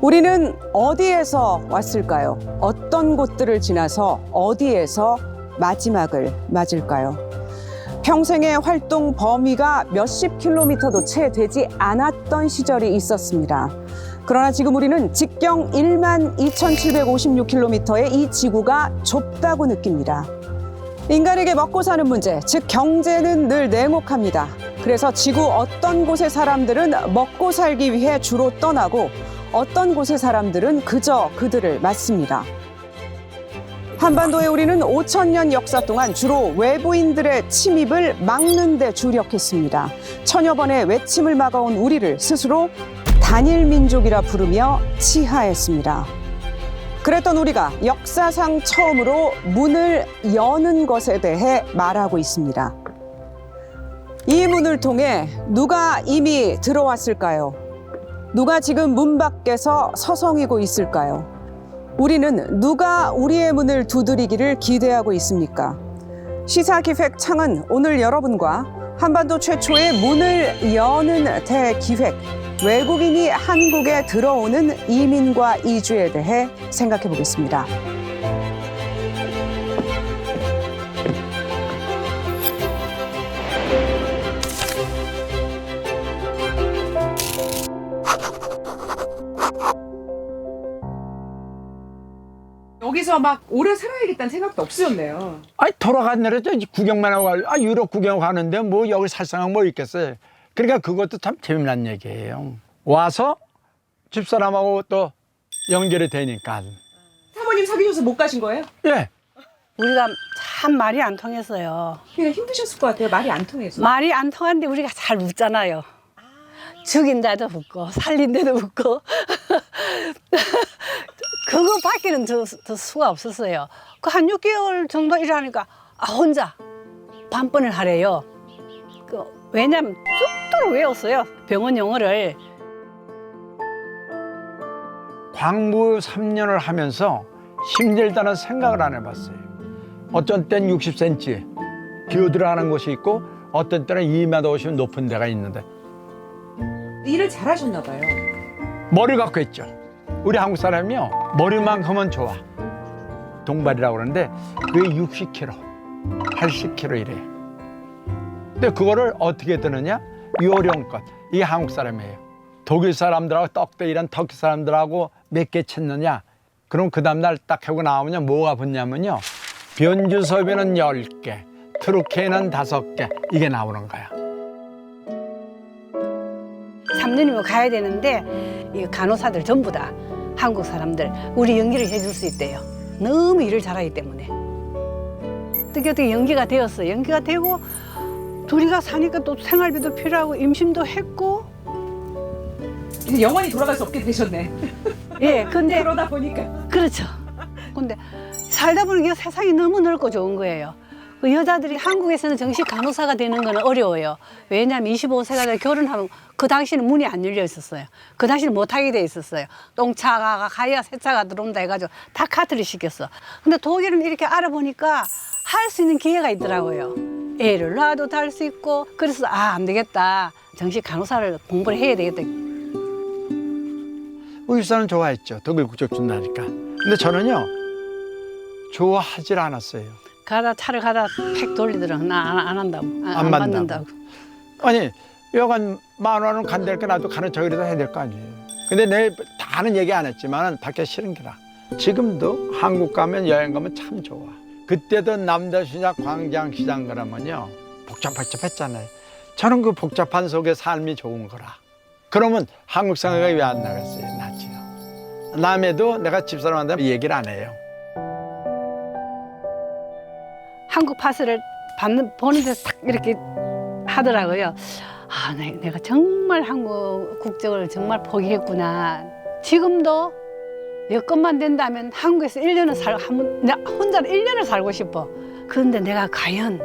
우리는 어디에서 왔을까요? 어떤 곳들을 지나서 어디에서 마지막을 맞을까요? 평생의 활동 범위가 몇십 킬로미터도 채 되지 않았던 시절이 있었습니다. 그러나 지금 우리는 직경 12,756킬로미터의 이 지구가 좁다고 느낍니다. 인간에게 먹고 사는 문제, 즉 경제는 늘 냉혹합니다. 그래서 지구 어떤 곳의 사람들은 먹고 살기 위해 주로 떠나고 어떤 곳의 사람들은 그저 그들을 맞습니다. 한반도에 우리는 5,000년 역사 동안 주로 외부인들의 침입을 막는 데 주력했습니다. 천여 번의 외침을 막아온 우리를 스스로 단일 민족이라 부르며 치하했습니다. 그랬던 우리가 역사상 처음으로 문을 여는 것에 대해 말하고 있습니다. 이 문을 통해 누가 이미 들어왔을까요? 누가 지금 문 밖에서 서성이고 있을까요? 우리는 누가 우리의 문을 두드리기를 기대하고 있습니까? 시사기획 창은 오늘 여러분과 한반도 최초의 문을 여는 대기획, 외국인이 한국에 들어오는 이민과 이주에 대해 생각해 보겠습니다. 여기서 막 오래 살아야겠다는 생각도 없으셨네요. 아니 돌아간 날에 구경만 하고 유럽 구경 가는데 뭐 여기 살 생각 뭐 있겠어요. 그러니까 그것도 참 재미난 얘기예요. 와서 집사람하고 또 연결이 되니까. 사모님 사귀셔서 못 가신 거예요? 예. 우리가 참 말이 안 통했어요. 그냥 힘드셨을 것 같아요. 말이 안 통해서. 말이 안 통하는데 우리가 잘 묻잖아요. 죽인다도 묻고 살린데도 묻고 그거밖에는 더 수가 없었어요. 그 한 6개월 정도 일하니까 혼자 반번을 하래요. 왜냐면 뚝뚝 외웠어요. 병원 용어를. 광부 3년을 하면서 힘들다는 생각을 안 해봤어요. 어쩐 땐 60cm 기어들어가는 곳이 있고 어떤 때는 2m 50 높은 데가 있는데 일을 잘하셨나 봐요. 머리 갖고 했죠. 우리 한국 사람이요 머리만큼은 좋아. 동발이라고 그러는데 그게 60kg, 80kg 이래요. 근데 그거를 어떻게 드느냐? 요령껏. 이게 한국 사람이에요. 독일 사람들하고 떡대이란 터키 사람들하고 몇 개 쳤느냐? 그럼 그 다음날 딱 하고 나오면 뭐가 붙냐면요. 변주섭에는 10개, 트루케는 5개 이게 나오는 거야. 3년이면 가야 되는데 이 간호사들 전부 다 한국 사람들 우리 연기를 해줄 수 있대요. 너무 일을 잘하기 때문에. 어떻게 연기가 되었어요. 연기가 되고 둘이가 사니까 또 생활비도 필요하고 임신도 했고. 이제 영원히 돌아갈 수 없게 되셨네. 예, 근데 그러다 보니까. 그렇죠. 근데 살다 보니까 세상이 너무 넓고 좋은 거예요. 그 여자들이 한국에서는 정식 간호사가 되는 건 어려워요. 왜냐하면 25세가 돼 결혼하면 그 당시는 문이 안 열려 있었어요. 그 당시는 못하게 돼 있었어요. 똥차가 가야 세차가 들어온다 해가지고 다 카트를 시켰어. 근데 독일은 이렇게 알아보니까 할 수 있는 기회가 있더라고요. 애를 낳아도 다 할 수 있고. 그래서 안 되겠다. 정식 간호사를 공부를 해야 되겠다. 의사는 좋아했죠. 독일 국적 준다니까. 근데 저는요 좋아하질 않았어요. 차를 가다 팩 돌리더라고. 나 안 한다고. 안 받는다고. 아니 여간 10,000원은 간다니까 나도 가는 저기라도 해야 될 거 아니에요. 근데 내 다는 얘기 안 했지만 받기 싫은 게라. 지금도 한국 가면 여행 가면 참 좋아. 그때도 남대시장 광장시장 그러면요 복잡했잖아요. 저는 그 복잡한 속에 삶이 좋은 거라. 그러면 한국 생각이 왜 안 나겠어요? 나지요. 남해도 내가 집사람한테 얘기를 안 해요. 한국 파스를 보는 데서 딱 이렇게 하더라고요. 내가 정말 한국 국적을 정말 포기했구나. 지금도 여건만 된다면 한국에서 1년을 나 혼자 1년을 살고 싶어. 그런데 내가 과연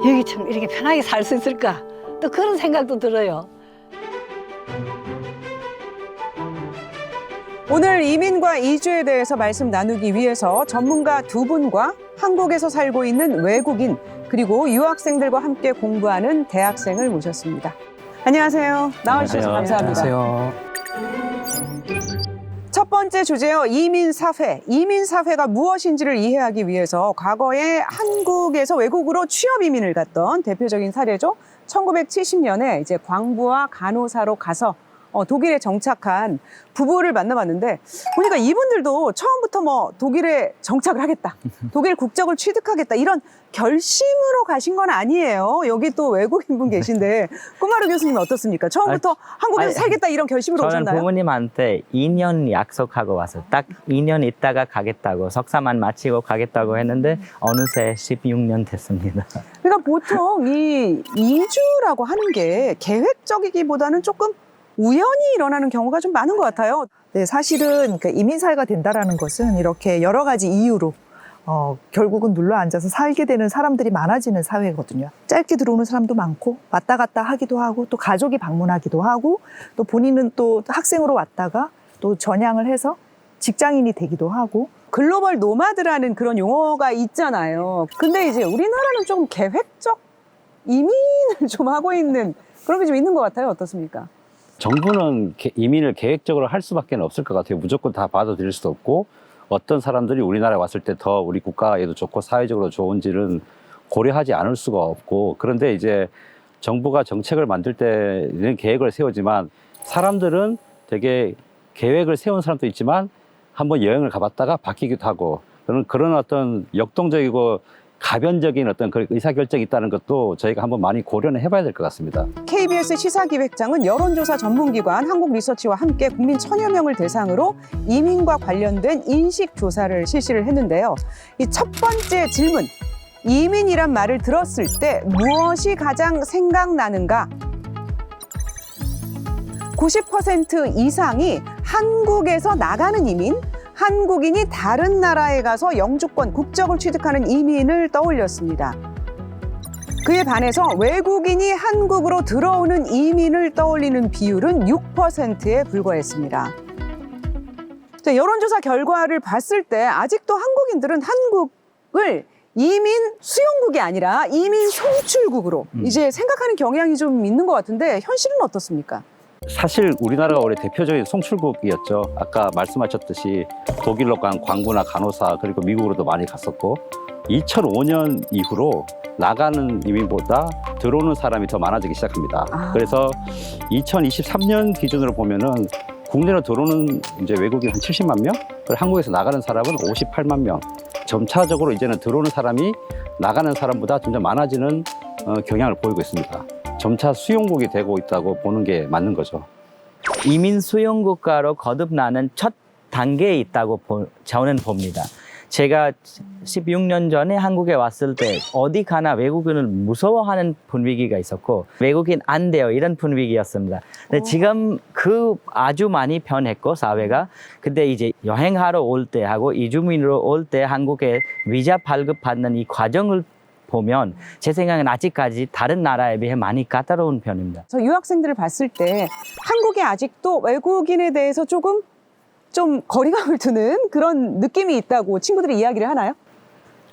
여기처럼 이렇게 편하게 살 수 있을까? 또 그런 생각도 들어요. 오늘 이민과 이주에 대해서 말씀 나누기 위해서 전문가 두 분과 한국에서 살고 있는 외국인 그리고 유학생들과 함께 공부하는 대학생을 모셨습니다. 안녕하세요. 나와주셔서 감사합니다. 안녕하세요. 첫 번째 주제요. 이민사회. 이민사회가 무엇인지를 이해하기 위해서 과거에 한국에서 외국으로 취업 이민을 갔던 대표적인 사례죠. 1970년에 이제 광부와 간호사로 가서 독일에 정착한 부부를 만나봤는데 보니까 이분들도 처음부터 뭐 독일에 정착을 하겠다, 독일 국적을 취득하겠다 이런 결심으로 가신 건 아니에요. 여기 또 외국인분 계신데 꼬마루 교수님은 어떻습니까? 처음부터 한국에서 살겠다 이런 결심으로 저는 오셨나요? 부모님한테 2년 약속하고 와서 딱 2년 있다가 가겠다고 석사만 마치고 가겠다고 했는데 어느새 16년 됐습니다. 그러니까 보통 이 이주라고 하는 게 계획적이기보다는 조금 우연히 일어나는 경우가 좀 많은 것 같아요. 네, 사실은 이민사회가 된다라는 것은 이렇게 여러 가지 이유로 결국은 눌러 앉아서 살게 되는 사람들이 많아지는 사회거든요. 짧게 들어오는 사람도 많고 왔다 갔다 하기도 하고 또 가족이 방문하기도 하고 또 본인은 또 학생으로 왔다가 또 전향을 해서 직장인이 되기도 하고 글로벌 노마드라는 그런 용어가 있잖아요. 근데 이제 우리나라는 좀 계획적 이민을 좀 하고 있는 그런 게 좀 있는 것 같아요. 어떻습니까? 정부는 이민을 계획적으로 할 수밖에 없을 것 같아요. 무조건 다 받아들일 수도 없고 어떤 사람들이 우리나라에 왔을 때 더 우리 국가에도 좋고 사회적으로 좋은지는 고려하지 않을 수가 없고 그런데 이제 정부가 정책을 만들 때는 계획을 세우지만 사람들은 되게 계획을 세운 사람도 있지만 한번 여행을 가봤다가 바뀌기도 하고 그런 어떤 역동적이고 가변적인 어떤 그 의사결정이 있다는 것도 저희가 한번 많이 고려는 해봐야 될 것 같습니다. KBS 시사기획장은 여론조사 전문기관 한국리서치와 함께 국민 1000여 명을 대상으로 이민과 관련된 인식조사를 실시를 했는데요. 이 첫 번째 질문, 이민이란 말을 들었을 때 무엇이 가장 생각나는가? 90% 이상이 한국에서 나가는 이민, 한국인이 다른 나라에 가서 영주권, 국적을 취득하는 이민을 떠올렸습니다. 그에 반해서 외국인이 한국으로 들어오는 이민을 떠올리는 비율은 6%에 불과했습니다. 자, 여론조사 결과를 봤을 때 아직도 한국인들은 한국을 이민 수용국이 아니라 이민 송출국으로 이제 생각하는 경향이 좀 있는 것 같은데 현실은 어떻습니까? 사실 우리나라가 원래 대표적인 송출국이었죠. 아까 말씀하셨듯이 독일로 간 광부나 간호사 그리고 미국으로도 많이 갔었고 2005년 이후로 나가는 이민보다 들어오는 사람이 더 많아지기 시작합니다. 그래서 2023년 기준으로 보면은 국내로 들어오는 이제 외국인 한 70만 명, 그리고 한국에서 나가는 사람은 58만 명. 점차적으로 이제는 들어오는 사람이 나가는 사람보다 점점 많아지는 경향을 보이고 있습니다. 점차 수용국이 되고 있다고 보는 게 맞는 거죠. 이민 수용 국가로 거듭나는 첫 단계에 있다고 저는 봅니다. 제가 16년 전에 한국에 왔을 때 어디 가나 외국인을 무서워하는 분위기가 있었고 외국인 안 돼요 이런 분위기였습니다. 근데 지금 그 아주 많이 변했고 사회가 근데 이제 여행하러 올 때 하고 이주민으로 올 때 한국에 비자 발급받는 이 과정을 보면 제 생각엔 아직까지 다른 나라에 비해 많이 까다로운 편입니다. 저 유학생들을 봤을 때 한국이 아직도 외국인에 대해서 조금 좀 거리감을 두는 그런 느낌이 있다고 친구들이 이야기를 하나요?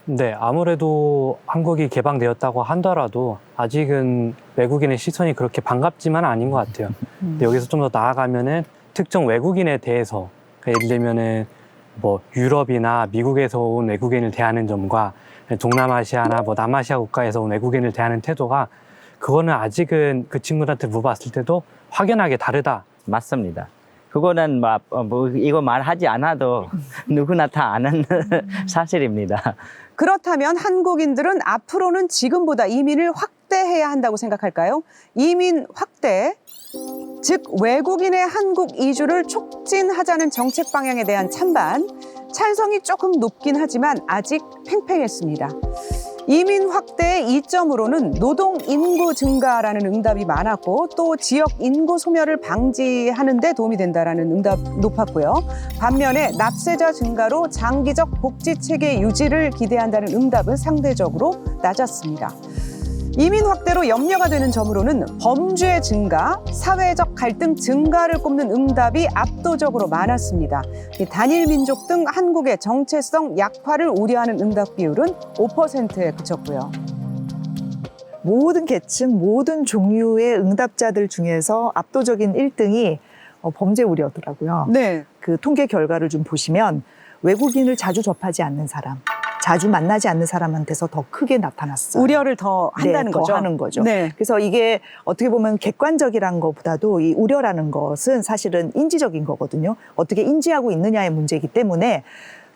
네, 아무래도 한국이 개방되었다고 하더라도 아직은 외국인의 시선이 그렇게 반갑지만 아닌 것 같아요. 근데 여기서 좀 더 나아가면은 특정 외국인에 대해서 예를 들면은 뭐 유럽이나 미국에서 온 외국인을 대하는 점과 동남아시아나 뭐 남아시아 국가에서 온 외국인을 대하는 태도가 그거는 아직은 그 친구들한테 물어봤을 때도 확연하게 다르다. 맞습니다. 그거는 뭐 이거 말하지 않아도 누구나 다 아는 사실입니다. 그렇다면 한국인들은 앞으로는 지금보다 이민을 확대해야 한다고 생각할까요? 이민 확대, 즉 외국인의 한국 이주를 촉진하자는 정책 방향에 대한 찬반, 찬성이 조금 높긴 하지만 아직 팽팽했습니다. 이민 확대의 이점으로는 노동 인구 증가라는 응답이 많았고 또 지역 인구 소멸을 방지하는 데 도움이 된다라는 응답 높았고요. 반면에 납세자 증가로 장기적 복지 체계 유지를 기대한다는 응답은 상대적으로 낮았습니다. 이민 확대로 염려가 되는 점으로는 범죄 증가, 사회적 갈등 증가를 꼽는 응답이 압도적으로 많았습니다. 이 단일 민족 등 한국의 정체성 약화를 우려하는 응답 비율은 5%에 그쳤고요. 모든 계층, 모든 종류의 응답자들 중에서 압도적인 1등이 범죄 우려더라고요. 네. 그 통계 결과를 좀 보시면 외국인을 자주 접하지 않는 사람, 자주 만나지 않는 사람한테서 더 크게 나타났어요. 우려를 더 한다는 더 거죠. 하는 거죠. 네. 그래서 이게 어떻게 보면 객관적이란 것보다도 이 우려라는 것은 사실은 인지적인 거거든요. 어떻게 인지하고 있느냐의 문제이기 때문에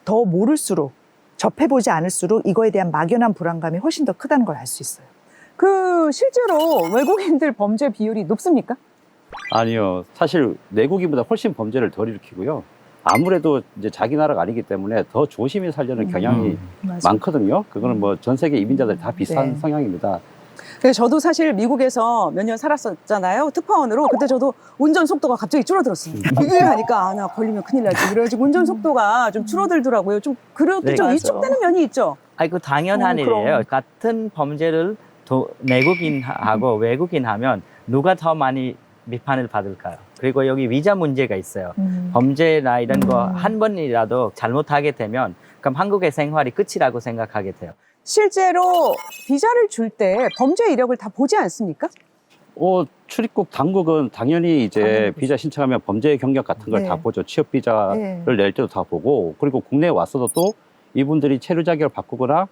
더 모를수록, 접해보지 않을수록 이거에 대한 막연한 불안감이 훨씬 더 크다는 걸 알 수 있어요. 그 실제로 외국인들 범죄 비율이 높습니까? 아니요. 사실 내국인보다 훨씬 범죄를 덜 일으키고요. 아무래도 이제 자기 나라가 아니기 때문에 더 조심히 살려는 경향이 맞아요. 많거든요. 그거는 뭐 전 세계 이민자들 다 비슷한 네. 성향입니다. 그래서 저도 사실 미국에서 몇 년 살았었잖아요. 특파원으로. 그때 저도 운전 속도가 갑자기 줄어들었어요. 미국에 가니까 아, 나 걸리면 큰일 나지. 그래가지고 운전 속도가 좀 줄어들더라고요. 좀 그렇게 네, 좀 맞아요. 위축되는 면이 있죠. 아이고 당연한 그럼. 일이에요. 같은 범죄를 내국인하고 외국인하면 누가 더 많이 비판을 받을까요? 그리고 여기 비자 문제가 있어요. 범죄나 이런 거 한 번이라도 잘못하게 되면 그럼 한국의 생활이 끝이라고 생각하게 돼요. 실제로 비자를 줄 때 범죄 이력을 다 보지 않습니까? 출입국 당국은 당연히 이제 당연히 비자 신청하면 범죄 경력 같은 걸 네. 다 보죠. 취업 비자를 네. 낼 때도 다 보고, 그리고 국내에 왔어도 또 이분들이 체류 자격을 바꾸거나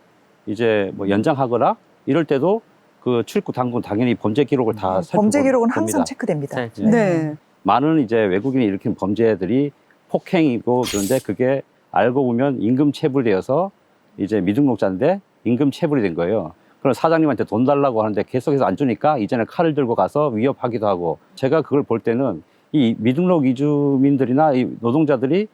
이제 뭐 연장하거나 이럴 때도 그 출입국 당국은 당연히 범죄 기록을 다 살펴봅니다. 범죄 기록은 항상 체크됩니다. 네. 많은 이제 외국인이 일으킨 범죄들이 폭행이고, 그런데 그게 알고 보면 임금 체불되어서 이제 미등록자인데 임금 체불이 된 거예요. 그럼 사장님한테 돈 달라고 하는데 계속해서 안 주니까 이제는 칼을 들고 가서 위협하기도 하고, 제가 그걸 볼 때는 이 미등록 이주민들이나 이 노동자들이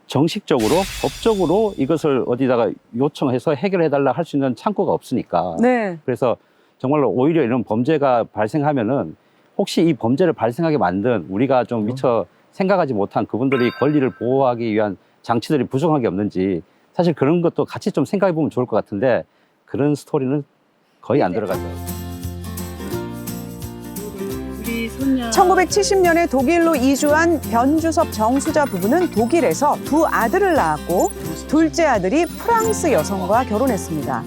정식적으로 법적으로 이것을 어디다가 요청해서 해결해달라 할 수 있는 창구가 없으니까. 네. 그래서 정말로 오히려 이런 범죄가 발생하면은 혹시 이 범죄를 발생하게 만든 우리가 좀 미처 생각하지 못한 그분들이 권리를 보호하기 위한 장치들이 부족한 게 없는지, 사실 그런 것도 같이 좀 생각해 보면 좋을 것 같은데 그런 스토리는 거의 안 들어가죠. 1970년에 독일로 이주한 변주섭 정수자 부부는 독일에서 두 아들을 낳았고 둘째 아들이 프랑스 여성과 결혼했습니다.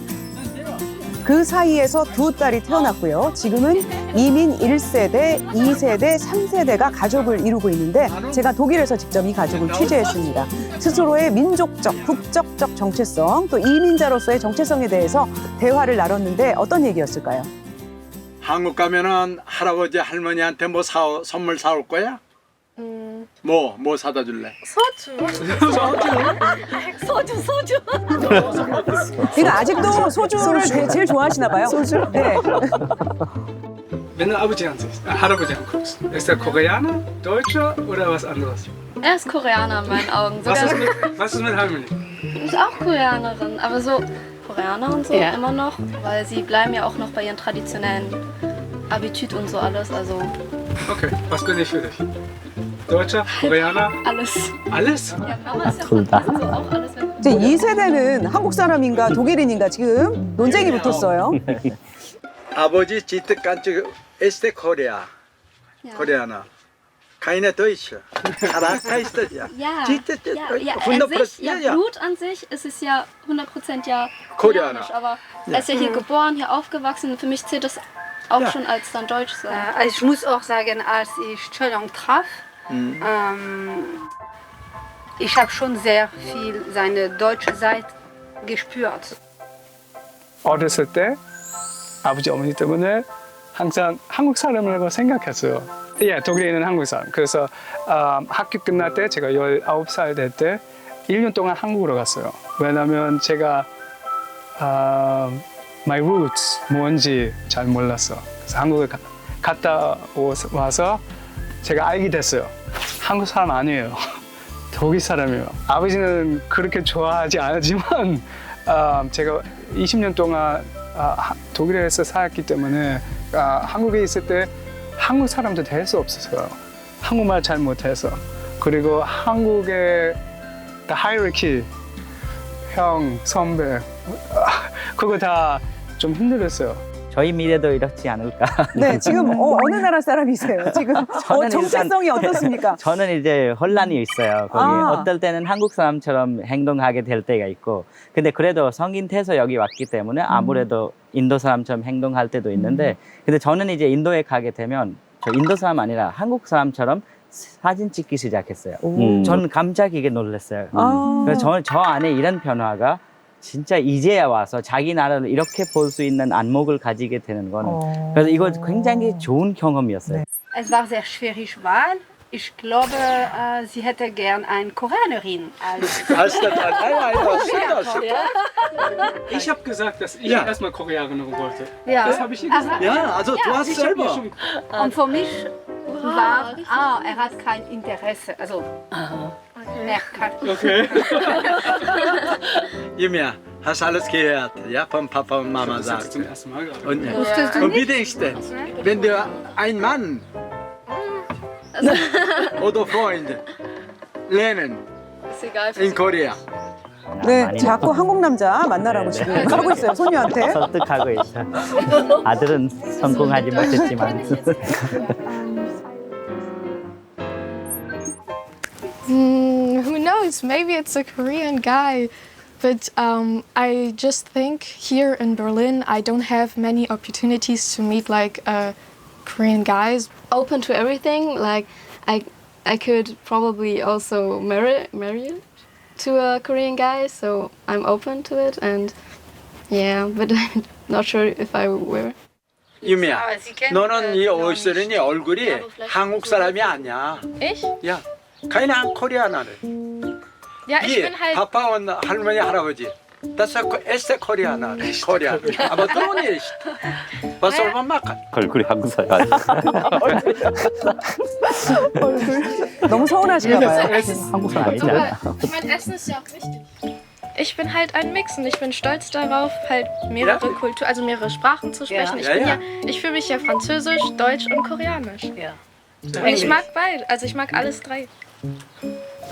그 사이에서 두 딸이 태어났고요. 지금은 이민 1세대, 2세대, 3세대가 가족을 이루고 있는데 제가 독일에서 직접 이 가족을 취재했습니다. 스스로의 민족적, 국적적 정체성, 또 이민자로서의 정체성에 대해서 대화를 나눴는데 어떤 얘기였을까요? 한국 가면은 할아버지 할머니한테 뭐 선물 사올 거야? 뭐 사다 줄래? 소주. 이거 아직도 소주를 제일 좋아하시나 봐요. 소주? 네. Wenn du Abujan Harabujan guckst, ist er Koreaner, Deutscher oder was anderes? Er ist Koreaner in meinen Augen. Was ist mit Harmony? Ist auch Koreanerin, aber so Koreaner und so Ja. immer noch, weil sie bleiben ja auch noch bei ihren traditionellen Habitüt und so alles, also Okay, was bin ich für dich? Deutscher, Koreaner, alles. alles? Ja, Mama ist ja von Cool. also auch alles. Wenn 이제 2세대는 한국 사람인가 독일인인가 지금 논쟁이 붙었어요. 아버지 지트간지 에스테 코리아, ja. 코리아나. Keine Deutsche. Charakter ist das ja. Ja, Jitte, ja, 100%. an sich, ja, Blut an sich ist es ja 100% ja Koreaner. koreanisch, aber er ist ja hier geboren, hier aufgewachsen und für mich zählt das auch schon als dann Deutsch sein. Also ich muss auch sagen, als ich Stellung traf, ich habe schon sehr viel seine deutsche Seite gespürt. 어렸을 때 아버지 어머니 때문에 항상 한국 사람이라고 생각했어요. 예, 독일에 있는 한국 사람. 그래서 학교 끝날 때 제가 19살 될 때 1년 동안 한국으로 갔어요. 왜냐면 제가 my roots 뭔지 잘 몰랐어. 그래서 한국에 갔다 와서 제가 알게 됐어요. 한국 사람 아니에요. 독일 사람이에요. 아버지는 그렇게 좋아하지 않았지만 제가 20년 동안 독일에서 살았기 때문에 한국에 있을 때 한국 사람도 될 수 없었어요. 한국말 잘 못해서. 그리고 한국의 the hierarchy, 형, 선배, 그거 다 좀 힘들었어요. 저희 미래도 이렇지 않을까. 네, 지금 어느 나라 사람이세요? 지금 저는 정체성이 어떻습니까? 저는 이제 혼란이 있어요. 거기 아. 어떨 때는 한국 사람처럼 행동하게 될 때가 있고, 근데 그래도 성인 돼서 여기 왔기 때문에 아무래도 인도 사람처럼 행동할 때도 있는데, 근데 저는 이제 인도에 가게 되면 저 인도 사람 아니라 한국 사람처럼 사진 찍기 시작했어요. 저는 깜짝이게 놀랐어요. 아. 그래서 저 안에 이런 변화가 진짜 이제야 와서 자기 나라를 이렇게 볼 수 있는 안목을 가지게 되는 거는, 그래서 이거 굉장히 좋은 경험이었어요. Es war sehr schwierig Wahl. Ich glaube, sie hätte gern eine Koreanerin als Ich habe gesagt, dass ich Ja. erstmal Koreanerin wollte. ja. Das habe ich ihr gesagt. Ja, also du hast Ich habe mir selber. schon Und für mich war, er hat kein Interesse. Also, er kann. okay. Jimia, hast alles gehört, ja, von Papa und Mama Das ist zum sagt. ersten Mal gerade. Und wie denkst du denn, wenn du einen Mann oder Freund lernen Ist egal für in sie. Korea? 네, 많이 자꾸 한국 남자 만나라고 지금 하고 있어요, 소녀한테. 설득하고 있어. 아들은 성공하지 못했지만. Who knows? Maybe it's a Korean guy. But I just think here in Berlin, I don't have many opportunities to meet like Korean guys. Open to everything. Like I could probably also marry to a Korean guy, so I'm open to it. And yeah, but I'm not sure if I will. 유미야, 너는 이 옷이니 얼굴이 한국 사람이 아니야. Ich? 야, keine Koreanerin. Ja, ich Die bin halt. Papa und 할머니, 할아버지. Das ist Koreaner, Korean. Aber du nicht. Was soll man machen? 얼굴이 한국 사람 아니에요. 너무 서운하신가 봐요. 한국 사람 아니잖아. Ich meine, Essen ist ja auch wichtig. Ich bin halt ein Mix und ich bin stolz darauf, halt mehrere Kulturen, also mehrere Sprachen zu sprechen. Ja. Ich fühle mich ja Französisch, Deutsch und Koreanisch. Ja. Und ich mag beide, also ich mag alles drei.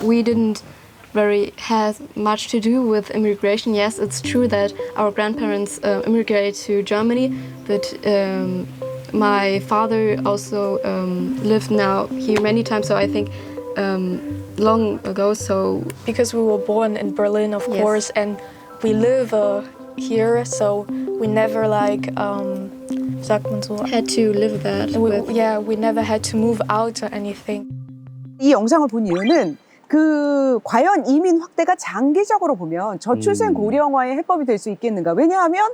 We didn't very have much to do with immigration. Yes, it's true that our grandparents immigrated to Germany, but my father also lived now here many times. So I think long ago. So Because we were born in Berlin, of Yes. course, and we live here, so we never like, sagt man so, had to live that. with- we never had to move out or anything. 이 영상을 본 이유는 과연 이민 확대가 장기적으로 보면 저출생 고령화의 해법이 될 수 있겠는가. 왜냐하면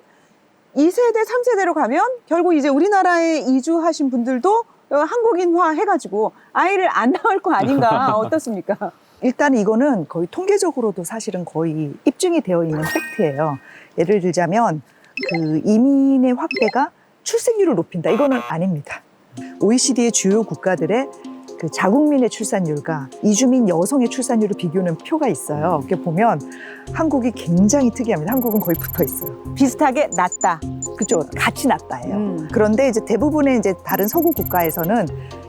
2세대, 3세대로 가면 결국 이제 우리나라에 이주하신 분들도 한국인화 해가지고 아이를 안 낳을 거 아닌가. 어떻습니까? 일단 이거는 거의 통계적으로도 사실은 거의 입증이 되어 있는 팩트예요. 예를 들자면 이민의 확대가 출생률을 높인다. 이거는 아닙니다. OECD의 주요 국가들의 자국민의 출산율과 이주민 여성의 출산율을 비교하는 표가 있어요. 이렇게 보면 한국이 굉장히 특이합니다. 한국은 거의 붙어 있어요. 비슷하게 낮다. 그죠? 같이 낮다예요. 그런데 이제 대부분의 이제 다른 서구 국가에서는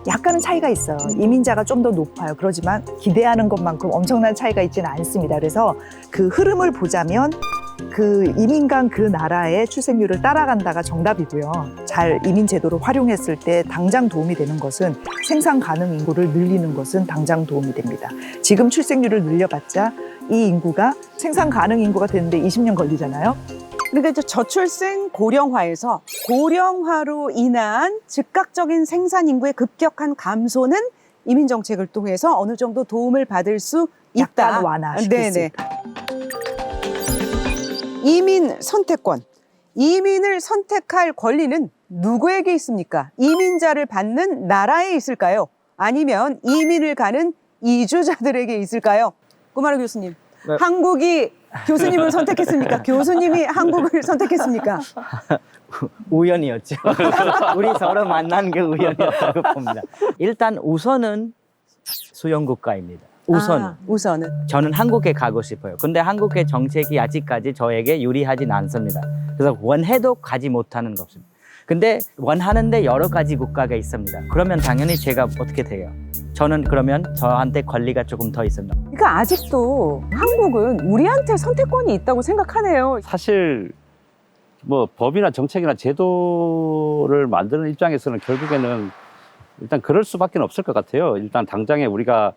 약간은 차이가 있어요. 이민자가 좀 더 높아요. 그렇지만 기대하는 것만큼 엄청난 차이가 있지는 않습니다. 그래서 그 흐름을 보자면 이민간 그 나라의 출생률을 따라간다가 정답이고요. 잘 이민 제도를 활용했을 때 당장 도움이 되는 것은 생산 가능 인구를 늘리는 것은 당장 도움이 됩니다. 지금 출생률을 늘려봤자 이 인구가 생산 가능 인구가 되는데 20년 걸리잖아요. 그러니까 이제 저출생 고령화에서 고령화로 인한 즉각적인 생산 인구의 급격한 감소는 이민 정책을 통해서 어느 정도 도움을 받을 수 있다. 약간 완화시킬 수 있다. 이민 선택권. 이민을 선택할 권리는 누구에게 있습니까? 이민자를 받는 나라에 있을까요? 아니면 이민을 가는 이주자들에게 있을까요? 꾸마르 교수님. 네. 한국이 교수님을 선택했습니까? 교수님이 한국을 선택했습니까? 우연이었죠. 우리 서로 만난 게 우연이었다고 봅니다. 일단 우선은 수용국가입니다. 우선은. 저는 한국에 가고 싶어요. 근데 한국의 정책이 아직까지 저에게 유리하진 않습니다. 그래서 원해도 가지 못하는 것입니다. 근데 원하는데 여러 가지 국가가 있습니다. 그러면 당연히 제가 어떻게 돼요? 저는 그러면 저한테 권리가 조금 더 있습니다. 그러니까 아직도 한국은 우리한테 선택권이 있다고 생각하네요. 사실 뭐 법이나 정책이나 제도를 만드는 입장에서는 결국에는 일단 그럴 수밖에 없을 것 같아요. 일단 당장에 우리가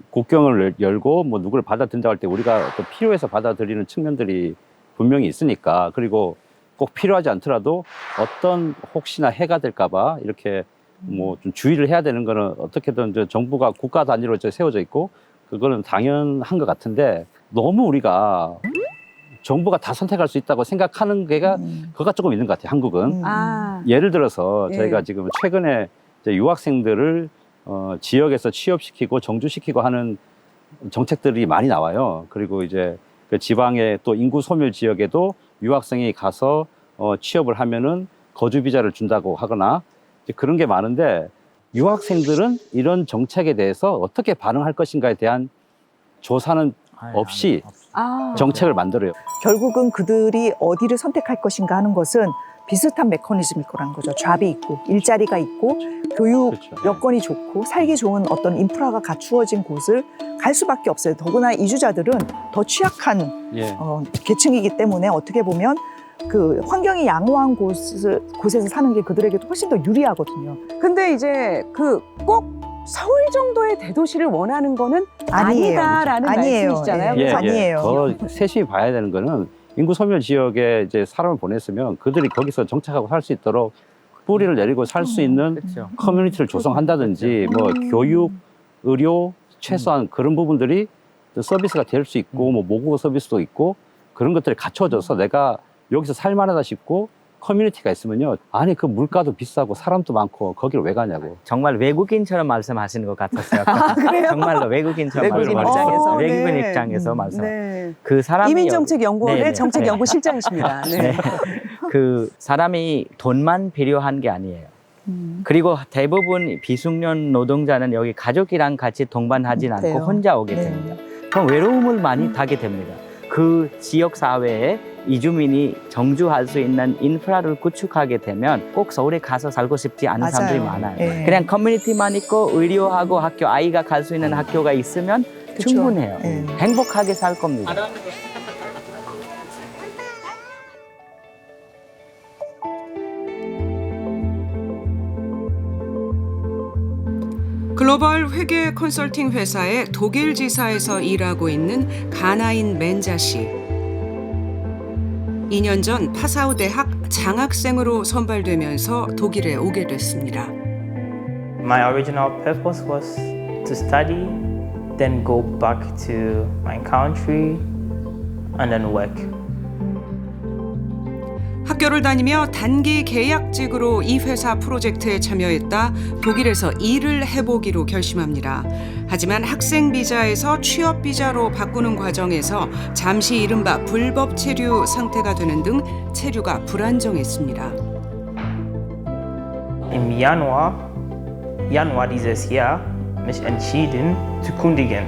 국경을 열고 뭐 누구를 받아들인다고 할 때 우리가 또 필요해서 받아들이는 측면들이 분명히 있으니까, 그리고 꼭 필요하지 않더라도 어떤 혹시나 해가 될까봐 이렇게 뭐 좀 주의를 해야 되는 거는 어떻게든 저 정부가 국가 단위로 세워져 있고 그거는 당연한 것 같은데, 너무 우리가 정부가 다 선택할 수 있다고 생각하는 게가 그거가 조금 있는 것 같아요, 한국은. 예를 들어서 예. 저희가 지금 최근에 이제 유학생들을 지역에서 취업시키고 정주시키고 하는 정책들이 많이 나와요. 그리고 이제 그 지방의 또 인구 소멸 지역에도 유학생이 가서 취업을 하면은 거주 비자를 준다고 하거나 이제 그런 게 많은데, 유학생들은 이런 정책에 대해서 어떻게 반응할 것인가에 대한 조사는 없이 정책을 만들어요. 결국은 그들이 어디를 선택할 것인가 하는 것은 비슷한 메커니즘일 거라는 거죠. 잡이 있고 일자리가 있고 교육 그렇죠. 여건이 좋고 살기 좋은 어떤 인프라가 갖추어진 곳을 갈 수밖에 없어요. 더구나 이주자들은 더 취약한 예. 계층이기 때문에 어떻게 보면 그 환경이 양호한 곳에서 사는 게 그들에게도 훨씬 더 유리하거든요. 근데 이제 그 꼭 서울 정도의 대도시를 원하는 거는 아니에요. 아니다라는 아니에요. 말씀이시잖아요. 예. 아니에요. 더 세심히 봐야 되는 거는 인구 소멸 지역에 이제 사람을 보냈으면 그들이 거기서 정착하고 살 수 있도록 뿌리를 내리고 살 수 있는 그렇죠. 커뮤니티를 조성한다든지 뭐 교육, 의료 최소한 그런 부분들이 서비스가 될 수 있고 뭐 모국어 서비스도 있고 그런 것들이 갖춰져서 내가 여기서 살만하다 싶고 커뮤니티가 있으면요. 아니 그 물가도 비싸고 사람도 많고 거기를 왜 가냐고. 정말 외국인처럼 말씀하시는 것 같았어요. 정말로 외국인처럼 외국인 말씀하셨어요. 입장에서. 외국인 네. 입장에서 말씀. 네. 그 사람이 이민정책연구원의 네네. 정책연구실장이십니다. 네. 네. 그 사람이 돈만 필요한 게 아니에요. 그리고 대부분 비숙련 노동자는 여기 가족이랑 같이 동반하진 않고 그래요. 혼자 오게 네. 됩니다. 그럼 외로움을 많이 타게 됩니다. 그 지역 사회에 이주민이 정주할 수 있는 인프라를 구축하게 되면 꼭 서울에 가서 살고 싶지 않은 맞아요. 사람들이 많아요. 예. 그냥 커뮤니티만 있고 의료하고 학교, 아이가 갈 수 있는 학교가 있으면 그쵸. 충분해요. 예. 행복하게 살 겁니다. 글로벌 회계 컨설팅 회사의 독일 지사에서 일하고 있는 가나인 멘자 씨. 2년 전 파사우 대학 장학생으로 선발되면서 독일에 오게 됐습니다. My original purpose was to study, then go back to my country, and then work. 학교를 다니며 단기 계약직으로 이 회사 프로젝트에 참여했다 독일에서 일을 해보기로 결심합니다. 하지만 학생 비자에서 취업 비자로 바꾸는 과정에서 잠시 이른바 불법 체류 상태가 되는 등 체류가 불안정했습니다. Im Januar dieses Jahr mich entschieden zu kündigen,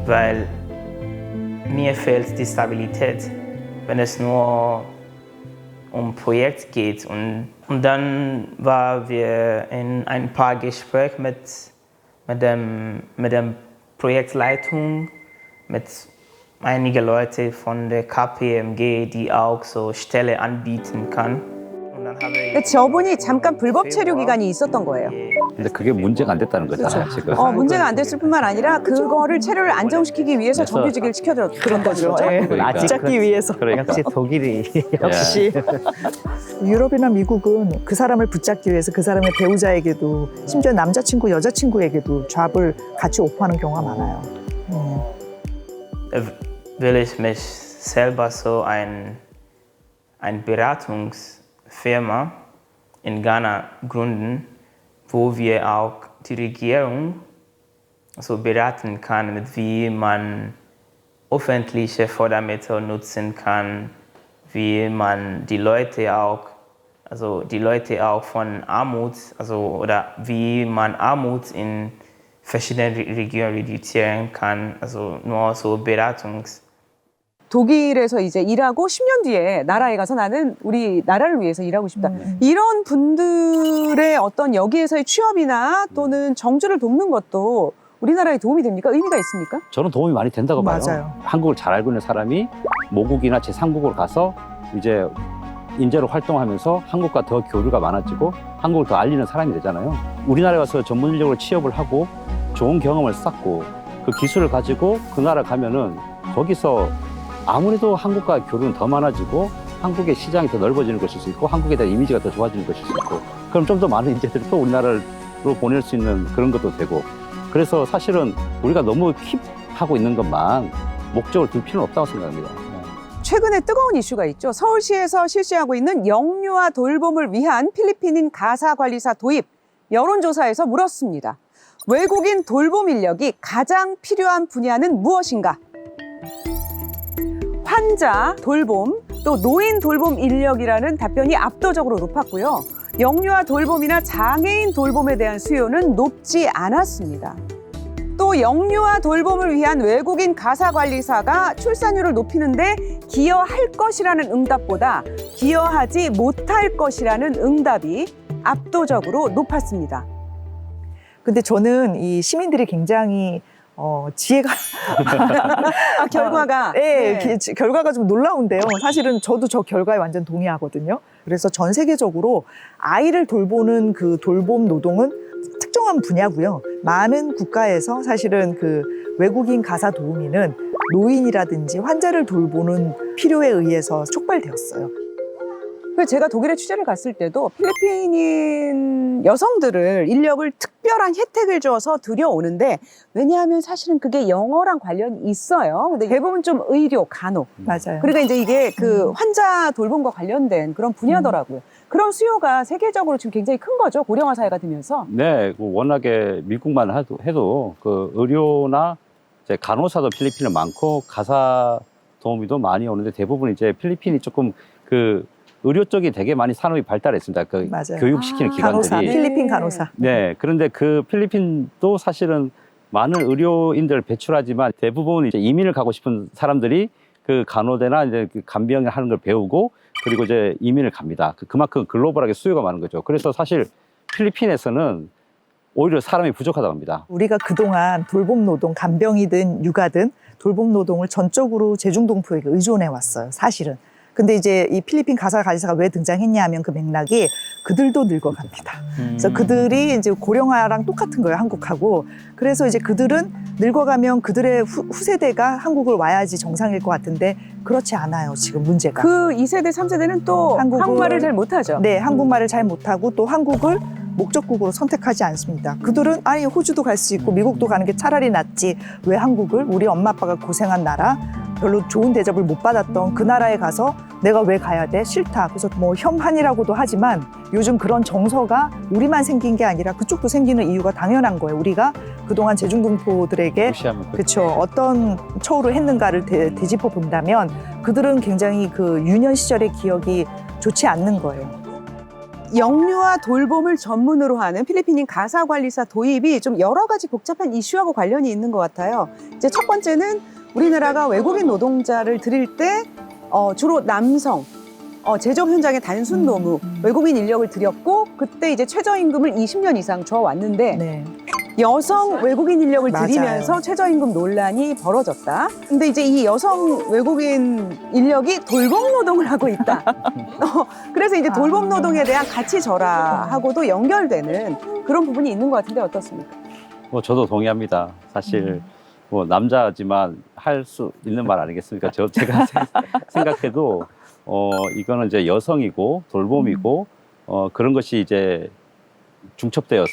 weil mir fehlt die Stabilität, wenn es nur Projekt geht. Und dann waren wir in ein paar Gesprächen mit der Projektleitung, mit einigen Leuten von der KPMG, die auch so Stelle anbieten kann. Und dann habe ich 저분이 잠깐 불법 체류 기간이 있었던 거예요. 근데 그게 문제가 안 됐다는 거죠, 지금. 문제가 안 됐을 뿐만 아니라 그거를 체류를 안정시키기 위해서 그래서- 정규직을 시켜줬던 거죠. 그러니까. 붙잡기 위해서. 그러니까. 역시 독일이 역시 유럽이나 미국은 그 사람을 붙잡기 위해서 그 사람의 배우자에게도 심지어 남자친구, 여자친구에게도 잡을 같이 오퍼하는 경우가 많아요. will ich mich selber so ein Beratungsfirma in Ghana gründen, wo wir auch die Regierung so beraten kann, mit wie man öffentliche Fördermittel nutzen kann, wie man die Leute auch von Armut, oder wie man Armut in verschiedenen Regionen reduzieren kann, also nur so Beratungs. 독일에서 이제 일하고 10년 뒤에 나라에 가서 나는 우리 나라를 위해서 일하고 싶다. 이런 분들의 어떤 여기에서의 취업이나 또는 정주를 돕는 것도 우리나라에 도움이 됩니까? 의미가 있습니까? 저는 도움이 많이 된다고 봐요. 맞아요. 한국을 잘 알고 있는 사람이 모국이나 제3국으로 가서 이제 인재로 활동하면서 한국과 더 교류가 많아지고 한국을 더 알리는 사람이 되잖아요. 우리나라에 와서 전문 인력으로 취업을 하고 좋은 경험을 쌓고 그 기술을 가지고 그 나라 가면은 거기서 아무래도 한국과 교류는 더 많아지고 한국의 시장이 더 넓어지는 것일 수 있고 한국에 대한 이미지가 더 좋아지는 것일 수 있고 그럼 좀 더 많은 인재들이 또 우리나라로 보낼 수 있는 그런 것도 되고 그래서 사실은 우리가 너무 킵하고 있는 것만 목적을 둘 필요는 없다고 생각합니다. 최근에 뜨거운 이슈가 있죠. 서울시에서 실시하고 있는 영유아 돌봄을 위한 필리핀인 가사관리사 도입. 여론조사에서 물었습니다. 외국인 돌봄 인력이 가장 필요한 분야는 무엇인가? 환자 돌봄, 또 노인 돌봄 인력이라는 답변이 압도적으로 높았고요. 영유아 돌봄이나 장애인 돌봄에 대한 수요는 높지 않았습니다. 또 영유아 돌봄을 위한 외국인 가사관리사가 출산율을 높이는데 기여할 것이라는 응답보다 기여하지 못할 것이라는 응답이 압도적으로 높았습니다. 근데 저는 이 시민들이 굉장히 지혜가 결과가 네. 결과가 좀 놀라운데요. 사실은 저도 저 결과에 완전 동의하거든요. 그래서 전 세계적으로 아이를 돌보는 그 돌봄 노동은 특정한 분야고요. 많은 국가에서 사실은 그 외국인 가사 도우미는 노인이라든지 환자를 돌보는 필요에 의해서 촉발되었어요. 제가 독일에 취재를 갔을 때도 필리핀인 여성들을 인력을 특별한 혜택을 줘서 들여오는데 왜냐하면 사실은 그게 영어랑 관련이 있어요. 근데 대부분 좀 의료, 간호. 맞아요. 그러니까 이제 이게 그 환자 돌봄과 관련된 그런 분야더라고요. 그런 수요가 세계적으로 지금 굉장히 큰 거죠. 고령화 사회가 되면서. 네, 워낙에 미국만 해도 그 의료나 이제 간호사도 필리핀은 많고 가사 도우미도 많이 오는데 대부분 이제 필리핀이 조금 그 의료 쪽이 되게 많이 산업이 발달했습니다. 그 맞아요. 교육시키는 기관들이. 간호사, 필리핀 간호사. 네, 그런데 그 필리핀도 사실은 많은 의료인들을 배출하지만 대부분 이제 이민을 가고 싶은 사람들이 그 간호대나 이제 그 간병을 하는 걸 배우고 그리고 이제 이민을 갑니다. 그만큼 글로벌하게 수요가 많은 거죠. 그래서 사실 필리핀에서는 오히려 사람이 부족하다고 합니다. 우리가 그동안 돌봄 노동, 간병이든 육아든 돌봄 노동을 전적으로 제중동포에게 의존해 왔어요. 사실은. 근데 이제 이 필리핀 가사관리사가 왜 등장했냐 하면 그 맥락이 그들도 늙어갑니다. 그래서 그들이 이제 고령화랑 똑같은 거예요, 한국하고. 그래서 이제 그들은 늙어가면 그들의 후세대가 한국을 와야지 정상일 것 같은데 그렇지 않아요, 지금 문제가. 그 2세대, 3세대는 또 한국말을 잘 못하죠. 네, 한국말을 잘 못하고 또 한국을 목적국으로 선택하지 않습니다. 그들은 아니 호주도 갈 수 있고 미국도 가는 게 차라리 낫지 왜 한국을 우리 엄마 아빠가 고생한 나라 별로 좋은 대접을 못 받았던 그 나라에 가서 내가 왜 가야 돼? 싫다. 그래서 뭐 혐한이라고도 하지만 요즘 그런 정서가 우리만 생긴 게 아니라 그쪽도 생기는 이유가 당연한 거예요. 우리가 그동안 제중동포들에게 그렇죠. 어떤 처우를 했는가를 되짚어 본다면 그들은 굉장히 그 유년 시절의 기억이 좋지 않는 거예요. 영유아 돌봄을 전문으로 하는 필리핀인 가사관리사 도입이 좀 여러 가지 복잡한 이슈하고 관련이 있는 것 같아요. 이제 첫 번째는 우리나라가 외국인 노동자를 들일 때 주로 남성, 제조업 현장의 단순 노무, 외국인 인력을 들였고 그때 이제 최저임금을 20년 이상 줘왔는데 네. 여성 외국인 인력을 맞아요. 들이면서 최저임금 논란이 벌어졌다. 근데 이제 이 여성 외국인 인력이 돌봄 노동을 하고 있다. 그래서 이제 돌봄 노동에 대한 가치 절하하고도 연결되는 그런 부분이 있는 것 같은데 어떻습니까? 저도 동의합니다. 사실 뭐 남자지만 할 수 있는 말 아니겠습니까? 제가 생각해도 이거는 이제 여성이고 돌봄이고 그런 것이 이제 중첩되어서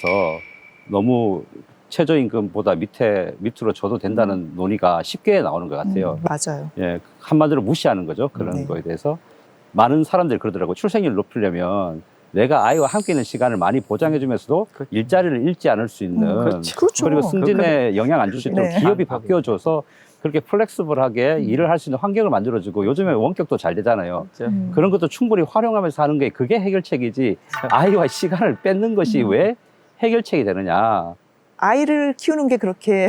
너무 최저임금보다 밑으로 줘도 된다는 논의가 쉽게 나오는 것 같아요. 맞아요. 예, 한마디로 무시하는 거죠. 그런 거에 대해서. 많은 사람들이 그러더라고요. 출생률을 높이려면 내가 아이와 함께 있는 시간을 많이 보장해주면서도 일자리를 잃지 않을 수 있는 그렇죠. 그리고 승진에 영향 안 줄 수 있도록 네. 기업이 바뀌어줘서 그렇게 플렉스블하게 일을 할 수 있는 환경을 만들어주고 요즘에 원격도 잘 되잖아요. 그런 것도 충분히 활용하면서 하는 게 그게 해결책이지 아이와 시간을 뺏는 것이 왜 해결책이 되느냐. 아이를 키우는 게 그렇게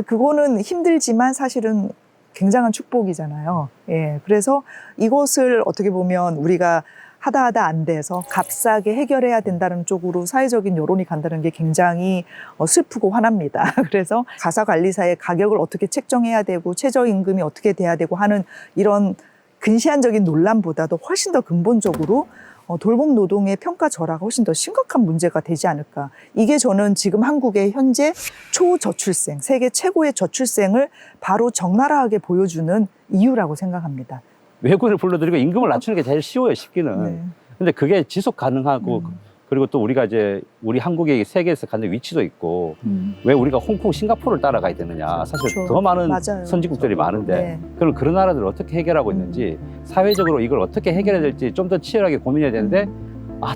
그거는 힘들지만 사실은 굉장한 축복이잖아요. 예, 그래서 이것을 어떻게 보면 우리가 하다 안 돼서 값싸게 해결해야 된다는 쪽으로 사회적인 여론이 간다는 게 굉장히 슬프고 화납니다. 그래서 가사관리사의 가격을 어떻게 책정해야 되고 최저임금이 어떻게 돼야 되고 하는 이런 근시안적인 논란보다도 훨씬 더 근본적으로 돌봄 노동의 평가 절하가 훨씬 더 심각한 문제가 되지 않을까. 이게 저는 지금 한국의 현재 초저출생, 세계 최고의 저출생을 바로 적나라하게 보여주는 이유라고 생각합니다. 외국인을 불러들이고 임금을 낮추는 게 제일 쉬워요, 쉽기는. 네. 근데 그게 지속 가능하고 그리고 또 우리가 이제 우리 한국의 세계에서 갖는 위치도 있고 왜 우리가 홍콩, 싱가포르를 따라가야 되느냐. 사실 그렇죠. 더 많은 맞아요. 선진국들이 많은데 네. 그럼 그런 나라들을 어떻게 해결하고 있는지 사회적으로 이걸 어떻게 해결해야 될지 좀 더 치열하게 고민해야 되는데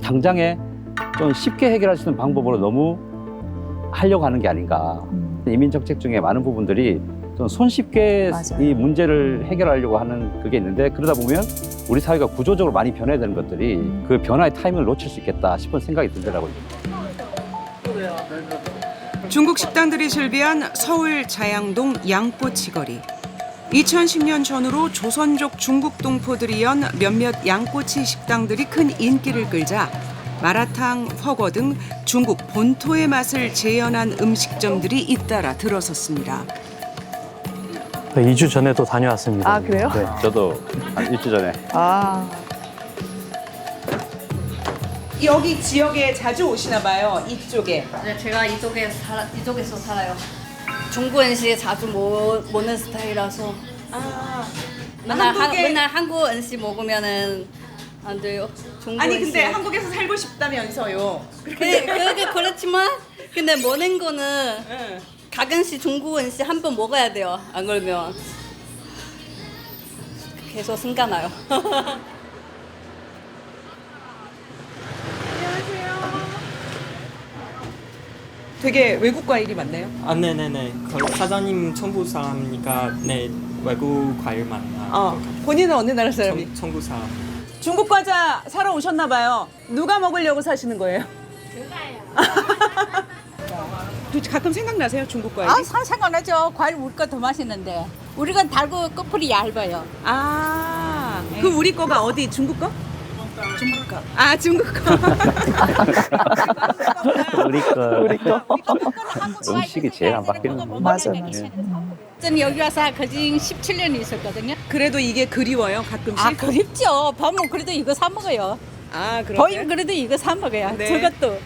당장에 좀 쉽게 해결할 수 있는 방법으로 너무 하려고 하는 게 아닌가. 이민 정책 중에 많은 부분들이 좀 손쉽게 맞아요. 이 문제를 해결하려고 하는 그게 있는데 그러다 보면 우리 사회가 구조적으로 많이 변해야 되는 것들이 그 변화의 타이밍을 놓칠 수 있겠다 싶은 생각이 들더라고요. 중국 식당들이 즐비한 서울 자양동 양꼬치거리. 2010년 전후로 조선족 중국 동포들이 연 몇몇 양꼬치 식당들이 큰 인기를 끌자 마라탕, 훠궈 등 중국 본토의 맛을 재현한 음식점들이 잇따라 들어섰습니다. 2주 전에도 다녀왔습니다. 아, 그래요? 네. 저도 한 일주 전에 여기 지역에 자주 오시나 봐요, 이쪽에. 네, 제가 이쪽에서 살아요. 중국 음식 자주 먹는 스타일이라서 맨날 한국 음식 먹으면은 안 돼요. 중국 아니 음식. 근데 한국에서 살고 싶다면서요. 그게 그렇지만 근데 먹는 거는 가끔씩 중국 음식 한 번 먹어야 돼요. 안 그러면 계속 생각나요. 되게 외국 과일이 많네요. 네네네. 거의 사장님 청부 사람이니까 네 외국 과일 많아. 본인은 어느 나라 사람이? 청부 사람. 중국 과자 사러 오셨나 봐요. 누가 먹으려고 사시는 거예요? 가끔 생각나세요, 중국 과일? 생각나죠. 과일 우리 거 더 맛있는데 우리 건 달고 끝풀이 얇아요. 그 우리 거가 어디? 중국 거? 중국 거. 중국 거. 우리 거. 음식이 제일 안 바뀌는 거. 맞아요. 저는 여기 와서 거진 17년이 있었거든요. 그래도 이게 그리워요, 가끔씩? 그립죠. 보면 그래도 이거 사 먹어요. 그래요? 보이면 그래도 이거 사 먹어요. 네. 저것도.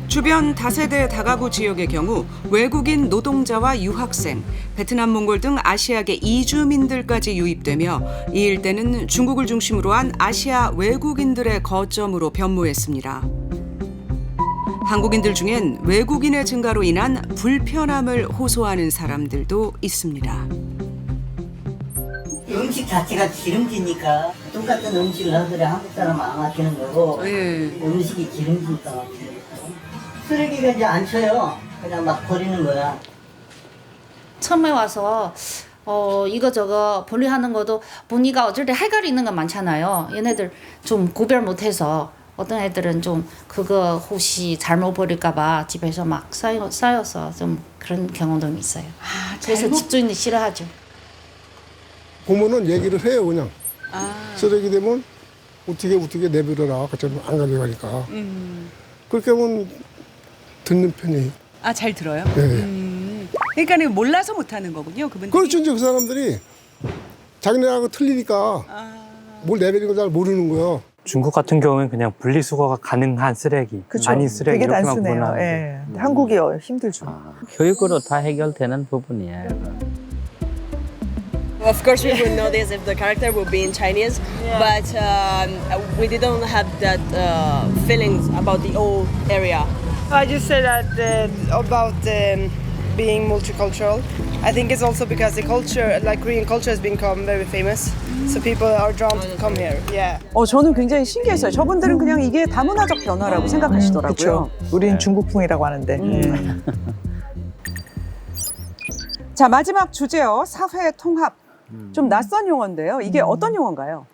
주변 다세대 다가구 지역의 경우 외국인 노동자와 유학생, 베트남, 몽골 등 아시아계 이주민들까지 유입되며 이 일대는 중국을 중심으로 한 아시아 외국인들의 거점으로 변모했습니다. 한국인들 중엔 외국인의 증가로 인한 불편함을 호소하는 사람들도 있습니다. 음식 자체가 기름지니까 똑같은 음식을 하더라 한국 사람은 안 맡기는 거고 음식이 기름지니까 맡기는 거고 쓰레기가 이제 안 쳐요. 그냥 막 버리는 거야. 처음에 와서 이거저거 분리하는 것도 보니까 어쩔 때 헷갈리 있는 거 많잖아요. 얘네들 좀 구별 못해서 어떤 애들은 좀 그거 혹시 잘못 버릴까 봐 집에서 막 쌓여서 좀 그런 경우도 있어요. 그래서 집주인이 싫어하죠. 보면은 얘기를 해요, 그냥. 쓰레기 되면 어떻게 내버려라. 그처럼 안 가져가니까. 그렇게 하면 듣는 편이에요. 잘 들어요? 네. 그러니까 몰라서 못하는 거군요, 그분들이. 그렇죠, 이제 그 사람들이 자기네하고 틀리니까 뭘 내버리는 걸 잘 모르는 거예요. 중국 같은 경우는 그냥 분리수거가 가능한 쓰레기, 그쵸. 아닌 쓰레기 되게 이렇게만 단순해요. 구분하는데 예. 한국이 힘들죠. 교육으로 다 해결되는 부분이에요. Of course, we would know this if the character would be in Chinese, but we didn't have that feelings about the old area. I just say that about being multicultural. I think it's also because the culture, like Korean culture, has become very famous, so people are drawn to come here. Yeah. 저는 굉장히 신기했어요. 저분들은 그냥 이게 다문화적 변화라고 생각하시더라고요. 그렇죠. 우리는 중국풍이라고 하는데. 자, 마지막 주제요. 사회 통합. 좀 낯선 용어인데요. 이게 어떤 용어인가요?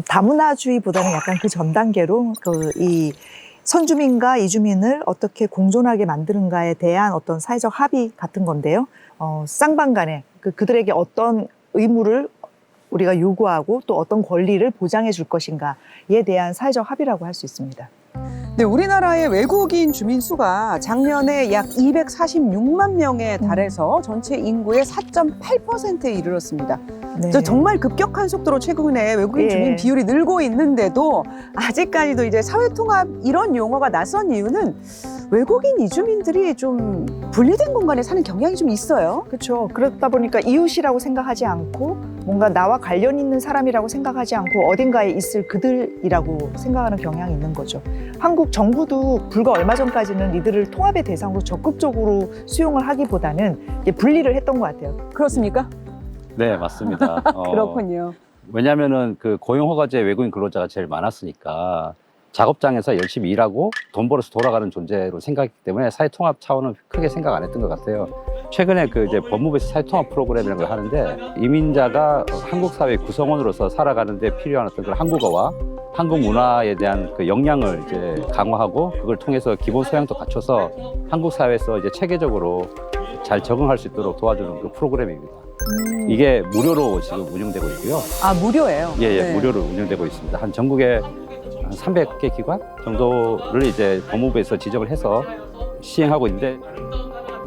다문화주의보다는 약간 그 전 단계로 이 선주민과 이주민을 어떻게 공존하게 만드는가에 대한 어떤 사회적 합의 같은 건데요. 쌍방간에 그들에게 어떤 의무를 우리가 요구하고 또 어떤 권리를 보장해 줄 것인가에 대한 사회적 합의라고 할 수 있습니다. 네, 우리나라의 외국인 주민 수가 작년에 약 246만 명에 달해서 전체 인구의 4.8%에 이르렀습니다. 네. 정말 급격한 속도로 최근에 외국인 예. 주민 비율이 늘고 있는데도 아직까지도 이제 사회통합 이런 용어가 낯선 이유는 외국인 이주민들이 좀 분리된 공간에 사는 경향이 좀 있어요. 그렇죠. 그렇다 보니까 이웃이라고 생각하지 않고 뭔가 나와 관련 있는 사람이라고 생각하지 않고 어딘가에 있을 그들이라고 생각하는 경향이 있는 거죠. 한국 정부도 불과 얼마 전까지는 이들을 통합의 대상으로 적극적으로 수용을 하기보다는 이제 분리를 했던 것 같아요. 그렇습니까? 네, 맞습니다. 그렇군요. 왜냐하면은 그 고용허가제 외국인 근로자가 제일 많았으니까 작업장에서 열심히 일하고 돈 벌어서 돌아가는 존재로 생각했기 때문에 사회통합 차원은 크게 생각 안 했던 것 같아요. 최근에 그 이제 법무부에서 사회통합 프로그램이라는 걸 하는데 이민자가 한국 사회 구성원으로서 살아가는데 필요한 어떤 그런 한국어와 한국 문화에 대한 그 역량을 이제 강화하고 그걸 통해서 기본 소양도 갖춰서 한국 사회에서 이제 체계적으로 잘 적응할 수 있도록 도와주는 그 프로그램입니다. 이게 무료로 지금 운영되고 있고요. 아, 무료예요? 예, 네. 무료로 운영되고 있습니다. 한 전국에 한 300개 기관 정도를 이제 법무부에서 지정을 해서 시행하고 있는데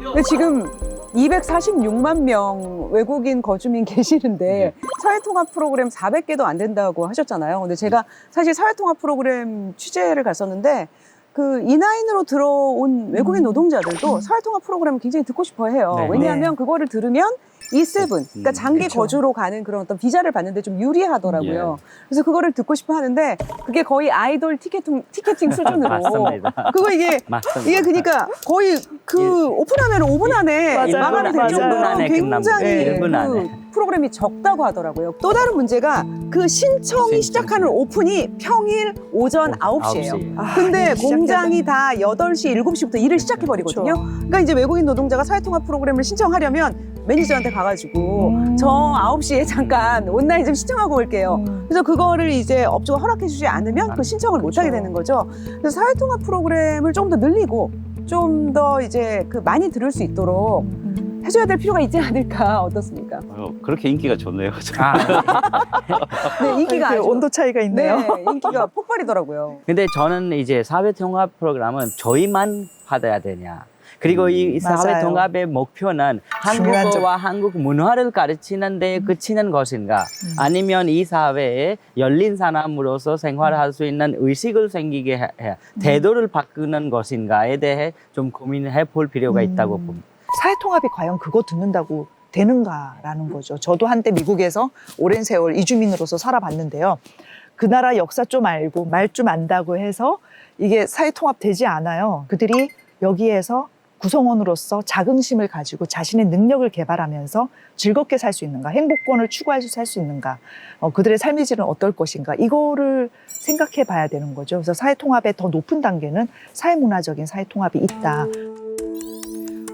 근데 지금 246만 명 외국인 거주민 계시는데 사회통합 프로그램 400개도 안 된다고 하셨잖아요. 근데 제가 사실 사회통합 프로그램 취재를 갔었는데 그 E9으로 들어온 외국인 노동자들도 사회통합 프로그램을 굉장히 듣고 싶어 해요. 네. 왜냐하면 그거를 들으면 E7, 그러니까 장기 그렇죠. 거주로 가는 그런 어떤 비자를 받는데 좀 유리하더라고요. 그래서 그거를 듣고 싶어 하는데 그게 거의 아이돌 티켓팅 수준으로. 맞습니다. 그거 이게 맞습니다. 이게 그러니까 거의 그 오픈하면 5분 안에 맞아요. 마감이 될 맞아요. 정도로 1분 안에 굉장히 끝납니다. 1분 안에. 그 프로그램이 적다고 하더라고요. 또 다른 문제가 그 신청이 시작하는 오픈이 평일 오전 9시예요. 아, 근데 일을 시작해야 공장이 다 8시, 7시부터 일을 시작해버리거든요. 그러니까 이제 외국인 노동자가 사회통합 프로그램을 신청하려면 매니저한테 가가지고 저 9시에 잠깐 온라인 좀 신청하고 올게요. 그래서 그거를 이제 업주가 허락해주지 않으면 그 신청을 못하게 되는 거죠. 그래서 사회통합 프로그램을 좀 더 늘리고 좀 더 이제 그 많이 들을 수 있도록 해줘야 될 필요가 있지 않을까 어떻습니까? 그렇게 인기가 좋네요. 네, 인기가 아주 온도 차이가 있네요. 네, 인기가 폭발이더라고요. 근데 저는 이제 사회통합 프로그램은 저희만 받아야 되냐. 그리고 이 맞아요. 사회통합의 목표는 중요한 한국어와 한국 문화를 가르치는 데 그치는 것인가 아니면 이 사회에 열린 사람으로서 생활할 수 있는 의식을 생기게 해 태도를 바꾸는 것인가에 대해 좀 고민해 볼 필요가 있다고 봅니다. 사회통합이 과연 그거 듣는다고 되는가라는 거죠. 저도 한때 미국에서 오랜 세월 이주민으로서 살아봤는데요. 그 나라 역사 좀 알고 말 좀 안다고 해서 이게 사회통합 되지 않아요. 그들이 여기에서 구성원으로서 자긍심을 가지고 자신의 능력을 개발하면서 즐겁게 살 수 있는가, 행복권을 추구할 수 살 수 있는가, 그들의 삶의 질은 어떨 것인가, 이거를 생각해 봐야 되는 거죠. 그래서 사회통합의 더 높은 단계는 사회문화적인 사회통합이 있다.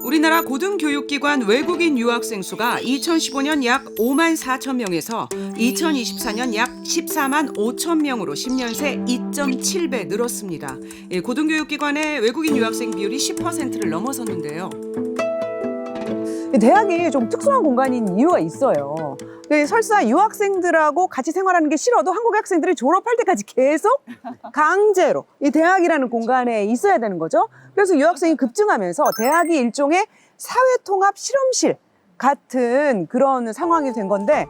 우리나라 고등교육기관 외국인 유학생 수가 2015년 약 5만 4천 명에서 2024년 약 14만 5천 명으로 10년 새 2.7배 늘었습니다. 고등교육기관의 외국인 유학생 비율이 10%를 넘어섰는데요. 대학이 좀 특수한 공간인 이유가 있어요. 설사 유학생들하고 같이 생활하는 게 싫어도 한국 학생들이 졸업할 때까지 계속 강제로 이 대학이라는 공간에 있어야 되는 거죠. 그래서 유학생이 급증하면서 대학이 일종의 사회통합 실험실 같은 그런 상황이 된 건데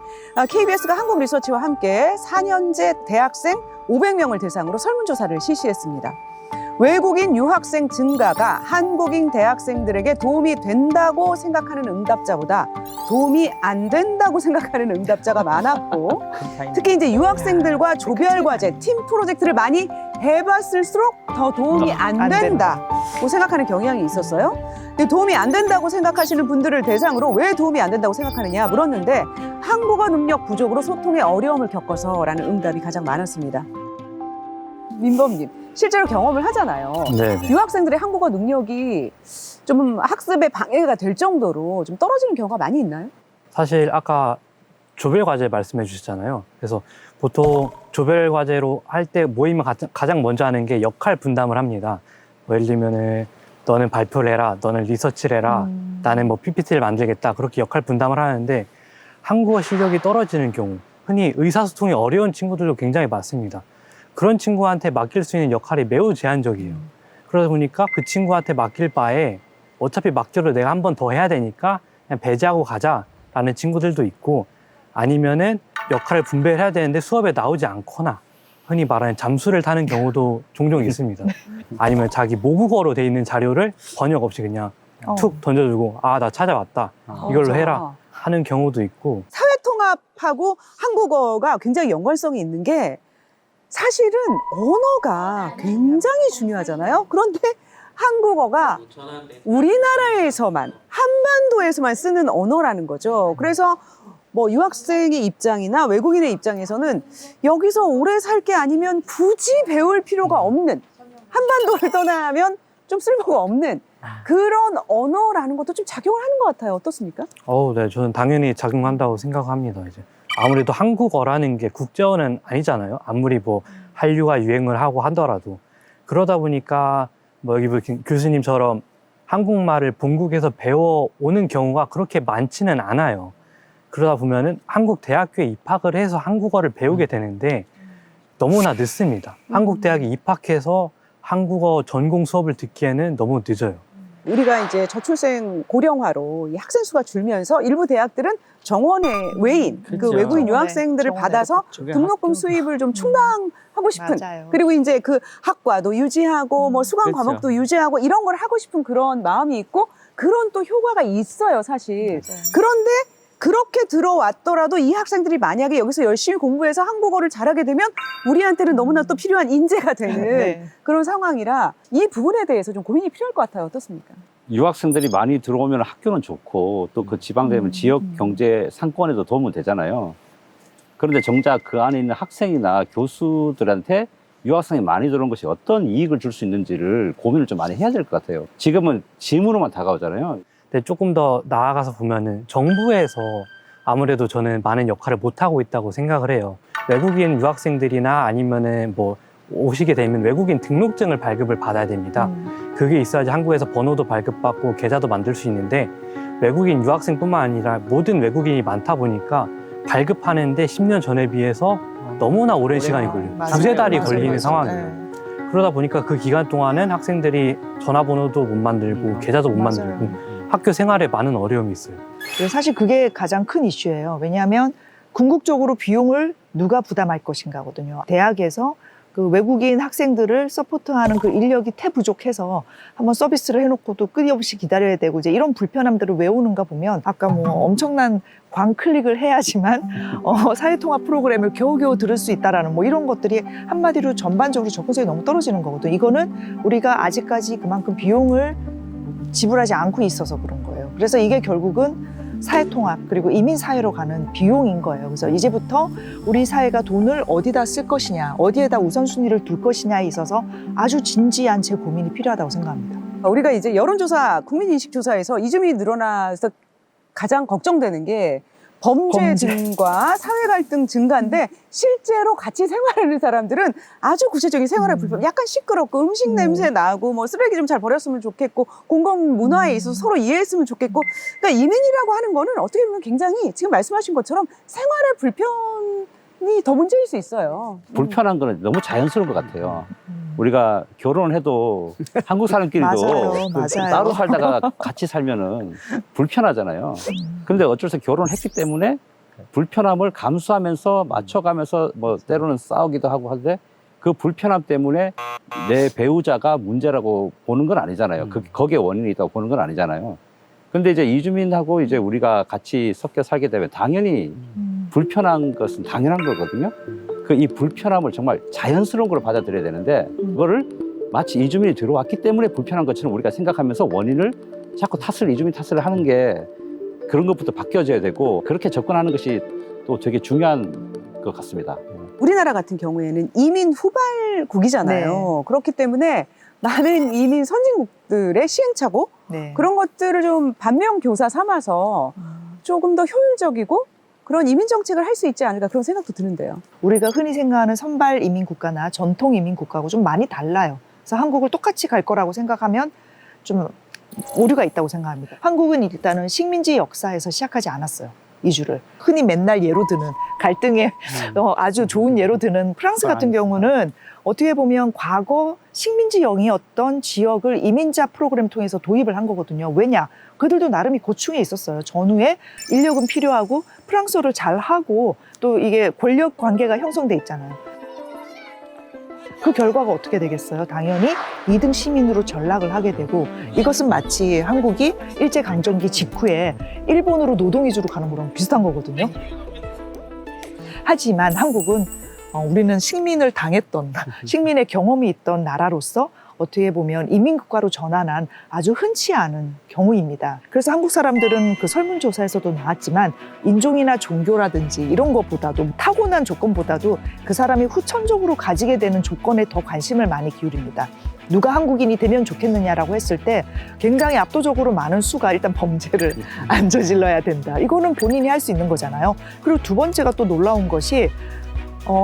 KBS가 한국리서치와 함께 4년제 대학생 500명을 대상으로 설문조사를 실시했습니다. 외국인 유학생 증가가 한국인 대학생들에게 도움이 된다고 생각하는 응답자보다 도움이 안 된다고 생각하는 응답자가 많았고 특히 이제 유학생들과 조별과제, 팀 프로젝트를 많이 해봤을수록 더 도움이 안 된다고 생각하는 경향이 있었어요. 도움이 안 된다고 생각하시는 분들을 대상으로 왜 도움이 안 된다고 생각하느냐 물었는데 한국어 능력 부족으로 소통에 어려움을 겪어서라는 응답이 가장 많았습니다. 민범님, 실제로 경험을 하잖아요. 네네. 유학생들의 한국어 능력이 좀 학습에 방해가 될 정도로 좀 떨어지는 경우가 많이 있나요? 사실 아까 조별과제 말씀해 주셨잖아요. 그래서 보통 조별과제로 할 때 모임을 가장 먼저 하는 게 역할 분담을 합니다. 뭐 예를 들면은 너는 발표를 해라, 너는 리서치를 해라, 나는 뭐 PPT를 만들겠다. 그렇게 역할 분담을 하는데 한국어 실력이 떨어지는 경우 흔히 의사소통이 어려운 친구들도 굉장히 많습니다. 그런 친구한테 맡길 수 있는 역할이 매우 제한적이에요. 그러다 보니까 그 친구한테 맡길 바에 어차피 맡겨도 내가 한 번 더 해야 되니까 그냥 배제하고 가자라는 친구들도 있고, 아니면은 역할을 분배를 해야 되는데 수업에 나오지 않거나 흔히 말하는 잠수를 타는 경우도 종종 있습니다. 아니면 자기 모국어로 돼 있는 자료를 번역 없이 그냥 툭 던져주고 아, 나 찾아왔다. 이걸로 해라 하는 경우도 있고. 사회통합하고 한국어가 굉장히 연관성이 있는 게 사실은 언어가 굉장히 중요하잖아요. 그런데 한국어가 우리나라에서만, 한반도에서만 쓰는 언어라는 거죠. 그래서 뭐 유학생의 입장이나 외국인의 입장에서는 여기서 오래 살 게 아니면 굳이 배울 필요가 없는, 한반도를 떠나면 좀 쓸모가 없는 그런 언어라는 것도 좀 작용을 하는 것 같아요. 어떻습니까? 네, 저는 당연히 작용한다고 생각합니다. 이제 아무래도 한국어라는 게 국제어는 아니잖아요. 아무리 뭐 한류가 유행을 하고 하더라도. 그러다 보니까 뭐 여기 교수님처럼 한국말을 본국에서 배워오는 경우가 그렇게 많지는 않아요. 그러다 보면은 한국 대학교에 입학을 해서 한국어를 배우게 되는데 너무나 늦습니다. 한국 대학에 입학해서 한국어 전공 수업을 듣기에는 너무 늦어요. 우리가 이제 저출생 고령화로 이 학생 수가 줄면서 일부 대학들은 정원의 외인, 그 외국인 유학생들을 받아서 등록금 수입을 좀 충당하고 싶은, 그리고 이제 그 학과도 유지하고 뭐 수강 과목도 유지하고 이런 걸 하고 싶은 그런 마음이 있고, 그런 또 효과가 있어요, 사실. 그런데 그렇게 들어왔더라도 이 학생들이 만약에 여기서 열심히 공부해서 한국어를 잘하게 되면 우리한테는 너무나 또 필요한 인재가 되는 그런 상황이라 이 부분에 대해서 좀 고민이 필요할 것 같아요. 어떻습니까? 유학생들이 많이 들어오면 학교는 좋고 또 그 지방 되면 지역 경제 상권에도 도움은 되잖아요. 그런데 정작 그 안에 있는 학생이나 교수들한테 유학생이 많이 들어온 것이 어떤 이익을 줄 수 있는지를 고민을 좀 많이 해야 될 것 같아요. 지금은 질문으로만 다가오잖아요. 근데 조금 더 나아가서 보면은 정부에서 아무래도 저는 많은 역할을 못하고 있다고 생각을 해요. 외국인 유학생들이나 아니면은 뭐 오시게 되면 외국인 등록증을 발급을 받아야 됩니다. 그게 있어야지 한국에서 번호도 발급받고 계좌도 만들 수 있는데, 외국인 유학생뿐만 아니라 모든 외국인이 많다 보니까 발급하는데 10년 전에 비해서 너무나 오랜 시간이 걸려요. 두세 달이 걸리는 상황이에요. 그러다 보니까 그 기간 동안은 학생들이 전화번호도 못 만들고 계좌도 못 만들고 학교 생활에 많은 어려움이 있어요. 사실 그게 가장 큰 이슈예요. 왜냐하면 궁극적으로 비용을 누가 부담할 것인가거든요. 대학에서 그 외국인 학생들을 서포트하는 그 인력이 태부족해서 한번 서비스를 해놓고도 끊임없이 기다려야 되고 이제 이런 불편함들을 왜 오는가 보면 아까 뭐 엄청난 광클릭을 해야지만 사회통합 프로그램을 겨우겨우 들을 수 있다라는 뭐 이런 것들이 한마디로 전반적으로 접근성이 너무 떨어지는 거거든요. 이거는 우리가 아직까지 그만큼 비용을 지불하지 않고 있어서 그런 거예요. 그래서 이게 결국은 사회통합 그리고 이민사회로 가는 비용인 거예요. 그래서 이제부터 우리 사회가 돈을 어디다 쓸 것이냐, 어디에다 우선순위를 둘 것이냐에 있어서 아주 진지한 재고민이 필요하다고 생각합니다. 우리가 이제 여론조사, 국민인식조사에서 이주민이 늘어나서 가장 걱정되는 게 범죄 증가, 사회 갈등 증가인데 실제로 같이 생활하는 사람들은 아주 구체적인 생활의 불편, 약간 시끄럽고 음식 냄새 나고 뭐 쓰레기 좀 잘 버렸으면 좋겠고 공공 문화에 있어서 서로 이해했으면 좋겠고, 그러니까 이민이라고 하는 거는 어떻게 보면 굉장히 지금 말씀하신 것처럼 생활의 불편이 더 문제일 수 있어요. 불편한 거는 너무 자연스러운 것 같아요. 우리가 결혼을 해도 한국 사람끼리도 맞아요. 따로 살다가 같이 살면은 불편하잖아요. 그런데 어쩔 수 없이 결혼을 했기 때문에 불편함을 감수하면서 맞춰가면서 뭐 때로는 싸우기도 하고 하는데 그 불편함 때문에 내 배우자가 문제라고 보는 건 아니잖아요. 거기에 원인이 있다고 보는 건 아니잖아요. 근데 이제 이주민하고 이제 우리가 같이 섞여 살게 되면 당연히 불편한 것은 당연한 거거든요. 그 이 불편함을 정말 자연스러운 걸 받아들여야 되는데 그거를 마치 이주민이 들어왔기 때문에 불편한 것처럼 우리가 생각하면서 원인을 자꾸 이주민 탓을 하는 게 그런 것부터 바뀌어져야 되고 그렇게 접근하는 것이 또 되게 중요한 것 같습니다. 우리나라 같은 경우에는 이민 후발국이잖아요. 그렇기 때문에 많은 이민 선진국들의 시행착오 그런 것들을 좀 반면교사 삼아서 조금 더 효율적이고 그런 이민 정책을 할 수 있지 않을까 그런 생각도 드는데요. 우리가 흔히 생각하는 선발 이민 국가나 전통 이민 국가하고 좀 많이 달라요. 그래서 한국을 똑같이 갈 거라고 생각하면 좀 오류가 있다고 생각합니다. 한국은 일단은 식민지 역사에서 시작하지 않았어요. 이주를. 흔히 맨날 예로 드는 갈등의 아주 좋은 예로 드는 프랑스 같은 경우는 어떻게 보면 과거 식민지 영이었던 지역을 이민자 프로그램 통해서 도입을 한 거거든요. 왜냐? 그들도 나름의 고충이 있었어요. 전후에 인력은 필요하고 프랑스어를 잘하고 또 이게 권력 관계가 형성돼 있잖아요. 그 결과가 어떻게 되겠어요? 당연히 2등 시민으로 전락을 하게 되고 이것은 마치 한국이 일제강점기 직후에 일본으로 노동이주로 가는 거랑 비슷한 거거든요. 하지만 한국은 우리는 식민을 당했던 식민의 경험이 있던 나라로서 어떻게 보면 이민국가로 전환한 아주 흔치 않은 경우입니다. 그래서 한국 사람들은 그 설문조사에서도 나왔지만 인종이나 종교라든지 이런 것보다도 타고난 조건보다도 그 사람이 후천적으로 가지게 되는 조건에 더 관심을 많이 기울입니다. 누가 한국인이 되면 좋겠느냐라고 했을 때 굉장히 압도적으로 많은 수가 일단 범죄를 안 저질러야 된다. 이거는 본인이 할 수 있는 거잖아요. 그리고 두 번째가 또 놀라운 것이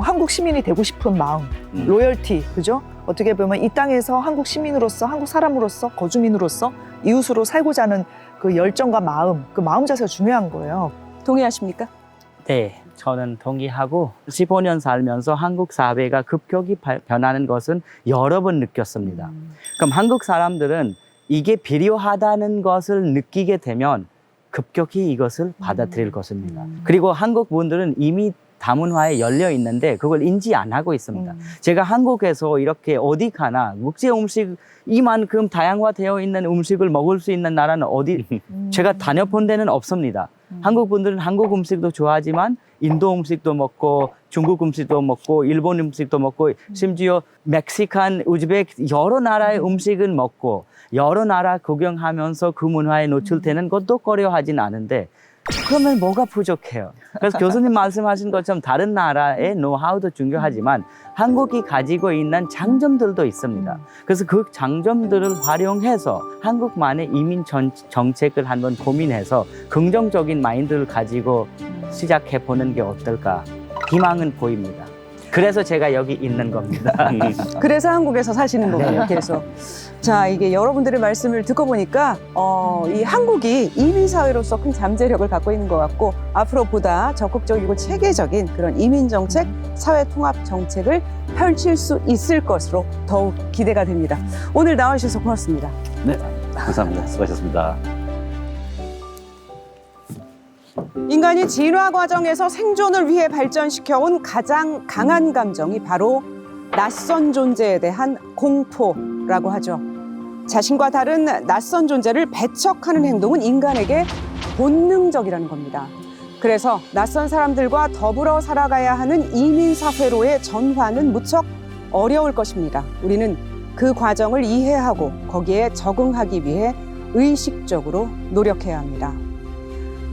한국 시민이 되고 싶은 마음, 로열티, 그죠? 어떻게 보면 이 땅에서 한국 시민으로서, 한국 사람으로서, 거주민으로서 이웃으로 살고자 하는 그 열정과 마음, 그 마음 자세가 중요한 거예요. 동의하십니까? 네, 저는 동의하고 15년 살면서 한국 사회가 급격히 변하는 것은 여러 번 느꼈습니다. 그럼 한국 사람들은 이게 필요하다는 것을 느끼게 되면 급격히 이것을 받아들일 것입니다. 그리고 한국 분들은 이미 다문화에 열려 있는데 그걸 인지 안 하고 있습니다. 제가 한국에서 이렇게 어디 가나 국제 음식 이만큼 다양화되어 있는 음식을 먹을 수 있는 나라는 어디 제가 다녀본 데는 없습니다. 한국 분들은 한국 음식도 좋아하지만 인도 음식도 먹고 중국 음식도 먹고 일본 음식도 먹고 심지어 멕시칸, 우즈벡 여러 나라의 음식은 먹고 여러 나라 구경하면서 그 문화에 노출되는 것도 꺼려하진 않은데 그러면 뭐가 부족해요? 그래서 교수님 말씀하신 것처럼 다른 나라의 노하우도 중요하지만 한국이 가지고 있는 장점들도 있습니다. 그래서 그 장점들을 활용해서 한국만의 이민 정책을 한번 고민해서 긍정적인 마인드를 가지고 시작해 보는 게 어떨까? 희망은 보입니다. 그래서 제가 여기 있는 겁니다. 그래서 한국에서 사시는 거군요, 계속. 자, 이게 여러분들의 말씀을 듣고 보니까 이 한국이 이민사회로서 큰 잠재력을 갖고 있는 것 같고 앞으로 보다 적극적이고 체계적인 그런 이민정책, 사회통합정책을 펼칠 수 있을 것으로 더욱 기대가 됩니다. 오늘 나와주셔서 고맙습니다. 네, 감사합니다. 수고하셨습니다. 인간이 진화 과정에서 생존을 위해 발전시켜온 가장 강한 감정이 바로 낯선 존재에 대한 공포라고 하죠. 자신과 다른 낯선 존재를 배척하는 행동은 인간에게 본능적이라는 겁니다. 그래서 낯선 사람들과 더불어 살아가야 하는 이민사회로의 전환은 무척 어려울 것입니다. 우리는 그 과정을 이해하고 거기에 적응하기 위해 의식적으로 노력해야 합니다.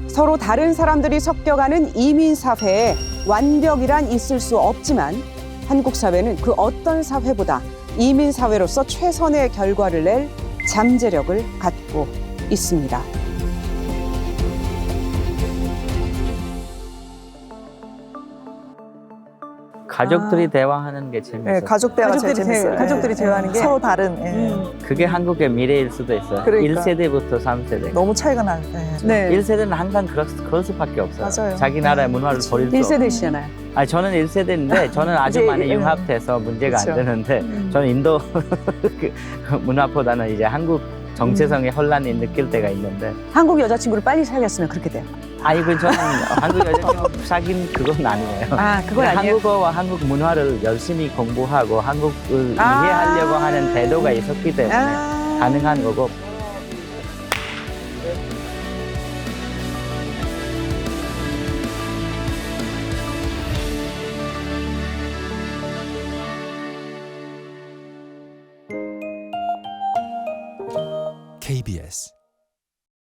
서로 다른 사람들이 섞여가는 이민사회에 완벽이란 있을 수 없지만 한국 사회는 그 어떤 사회보다 이민사회로서 최선의 결과를 낼 잠재력을 갖고 있습니다. 가족들이 대화하는 게 재밌어요. 네, 가족 대화가 제일 재밌어요. 가족들이 대화하는 게 서로 다른. 그게 한국의 미래일 수도 있어요. 그러니까. 1세대부터 3세대. 너무 차이가 나요. 네. 1세대는 항상 그럴 수밖에 없어요. 맞아요. 자기 나라의 문화를 버릴 수 없어요. 1세대시잖아요. 아니, 저는 1세대인데 저는 아주 이제, 많이 융합돼서 문제가 그쵸. 안 되는데 저는 인도 그 문화보다는 이제 한국 정체성의 혼란이 느낄 때가 있는데 한국 여자친구를 빨리 사귀었으면 그렇게 돼요. 아이고 저는 한국 여자친구 사귄 그건 아니에요. 아, 그건 아니에요? 한국어와 한국 문화를 열심히 공부하고 한국을 이해하려고 하는 태도가 있었기 때문에 가능한 거고